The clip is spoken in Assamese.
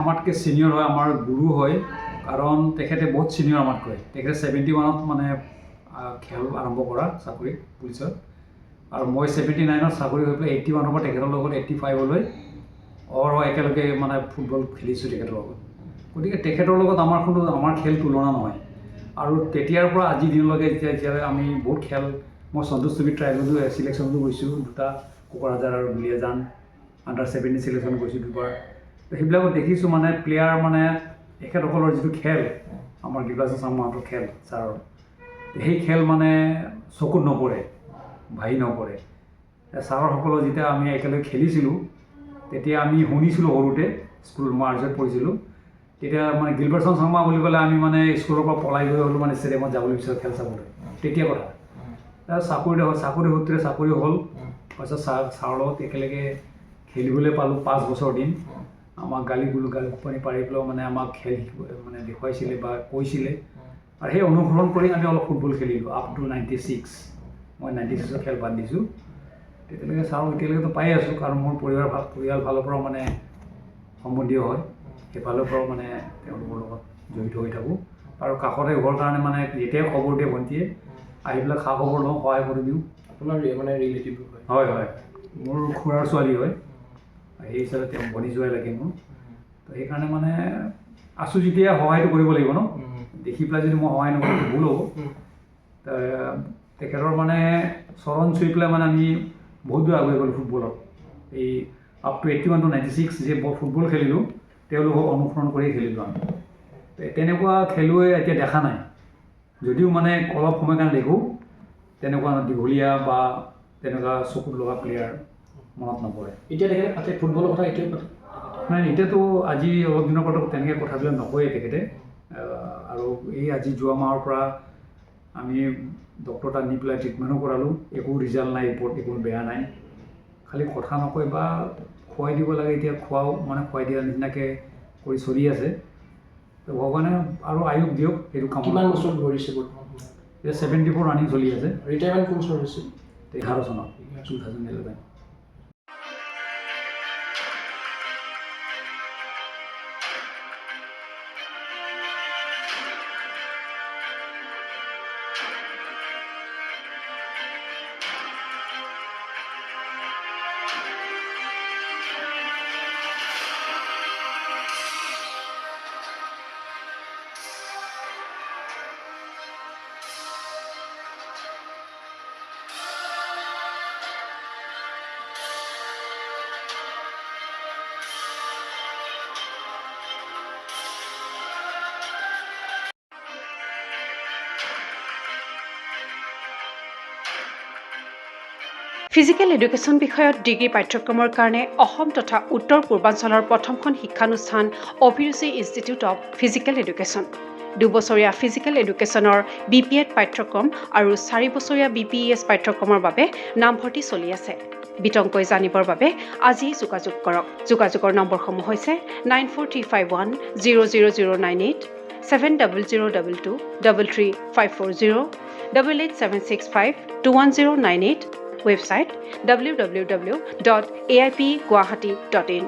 আমাতকৈ ছিনিয়ৰ হয়, আমাৰ গুৰু হয়, কাৰণ তেখেতে বহুত ছিনিয়ৰ আমাতকৈ। তেখেতে 71ত মানে খেল আৰম্ভ কৰা চাকৰি পুলিচত, আৰু মই 79ত চাকৰি হৈ পেলাই 81ৰ পৰা তেখেতৰ লগত 85লৈ একেলগে মানে ফুটবল খেলিছোঁ তেখেতৰ লগত। গতিকে তেখেতৰ লগত আমাৰ খেল তুলনা নহয়। আৰু তেতিয়াৰ পৰা আজিৰ দিনলৈকে এতিয়ালৈ আমি বহুত খেল, মই সন্তোষ ট্ৰফি ট্ৰাইবেলো ছিলেকশ্যনতো গৈছোঁ, 2টা কোকৰাঝাৰ আৰু দুলীয়াজান আণ্ডাৰ-17 ছিলেকশ্যন গৈছোঁ 2বাৰ। সেইবিলাকত দেখিছোঁ মানে প্লেয়াৰ মানে এখেতসকলৰ যিটো খেল, আমাৰ গিবাচন চাংমাহঁতৰ খেল ছাৰৰ, সেই খেল মানে চকুত নপৰে, ভাহি নপৰে। ছাৰসকলৰ যেতিয়া আমি একেলগে খেলিছিলোঁ, তেতিয়া আমি শুনিছিলোঁ সৰুতে, স্কুল মাৰ্চত পঢ়িছিলোঁ, তেতিয়া মানে গিলবাৰ্টন চাংমা বুলি ক'লে আমি মানে স্কুলৰ পৰা পলাই গৈ হ'লেও মানে ষ্টেডিয়ামত যাবলৈ বিচাৰোঁ খেল চাবলৈ, তেতিয়া কথা। চাকৰি সূত্ৰে চাকৰি হ'ল, তাৰপিছত ছাৰৰ লগত একেলগে খেলিবলৈ পালোঁ 5 বছৰ দিন। আমাক গালি গোপানি পাৰি পেলাইও মানে আমাক খেল মানে দেখুৱাইছিলে বা কৈছিলে, আৰু সেই অনুসৰণ কৰি আমি অলপ ফুটবল খেলিলোঁ আপ টু 96। মই 96ত খেল বাদ দিছোঁ। তেতিয়ালৈকে ছাৰক এতিয়ালৈকেতো পাই আছোঁ, কাৰণ মোৰ পৰিয়াল ফালৰ পৰাও মানে সম্বন্ধীয় হয়, সেইফালৰ পৰাও মানে তেওঁলোকৰ লগত জড়িত হৈ থাকোঁ। আৰু কাষতে হোৱাৰ কাৰণে মানে যেতিয়াই খবৰ দিয়ে ভণ্টিয়ে, আহি পেলাই খা খবৰ লওঁ, সহায় কৰি দিওঁ। আপোনাৰ মানে ৰিলেটিভ হয় হয়, মোৰ খুৰাৰ ছোৱালী হয়, সেই হিচাপে তেওঁ ভনী যোৱাই লাগে মোৰ। তো সেইকাৰণে মানে আছোঁ যেতিয়া সহায়টো কৰিব লাগিব ন, দেখি পেলাই যদি মই সহায় নকৰোঁ ভুল হ'ব। তেখেতৰ মানে চৰণ চুই পেলাই মানে আমি বহুত দূৰ আগুৱাই গ'লোঁ ফুটবলত। এই আপ টু 81 to 96 যে ফুটবল খেলিলোঁ, তেওঁলোকক অনুসৰণ কৰিয়ে খেলিলোঁ আমি। তেনেকুৱা খেলুৱৈ এতিয়া দেখা নাই, যদিও মানে অলপ সময় কাৰণে দেখোঁ, তেনেকুৱা দীঘলীয়া বা তেনেকুৱা চকুত লগা প্লেয়াৰ মনত নপৰে। এতিয়া তেখেতে পাতে ফুটবলৰ কথা এতিয়াও পাতে? নাই, এতিয়াতো আজি অলপ দিনৰ পৰা তেনেকৈ কথাবিলাক নকয়ে তেখেতে। আৰু এই আজি যোৱা মাহৰ পৰা আমি ডক্টৰ তাত নি পেলাই ট্ৰিটমেণ্টো কৰালোঁ, একো ৰিজাল্ট নাই, ৰিপৰ্ট একো বেয়া নাই। খালি কথা নকয় বা খুৱাই দিব লাগে, এতিয়া খুৱাই দিয়া নিচিনাকৈ কৰি চলি আছে। তো ভগৱানে আৰু আয়ুস দিয়ক, সেইটো কাম। কিমান বছৰ ধৰিছে বৰ্তমান? এতিয়া 74 ৰানিং চলি আছে। ৰিটায়াৰমেণ্ট কোন বছৰ হৈছে? 11 চনত, 2011। ফিজিকেল এডুকেশ্যন বিষয়ত ডিগ্ৰী পাঠ্যক্ৰমৰ কাৰণে অসম তথা উত্তৰ পূৰ্বাঞ্চলৰ প্ৰথমখন শিক্ষানুষ্ঠান অভিৰুচি ইনষ্টিটিউট অৱ ফিজিকেল এডুকেশ্যন। 2 বছৰীয়া ফিজিকেল এডুকেশ্যনৰ BPEd পাঠ্যক্ৰম আৰু 4 বছৰীয়া BPES পাঠ্যক্ৰমৰ বাবে নামভৰ্তি চলি আছে। বিতংকৈ জানিবৰ বাবে আজি যোগাযোগ কৰক। যোগাযোগৰ নম্বৰসমূহ হৈছে 9435100098, 7002 33540, 88765210998, website www.aipguwahati.in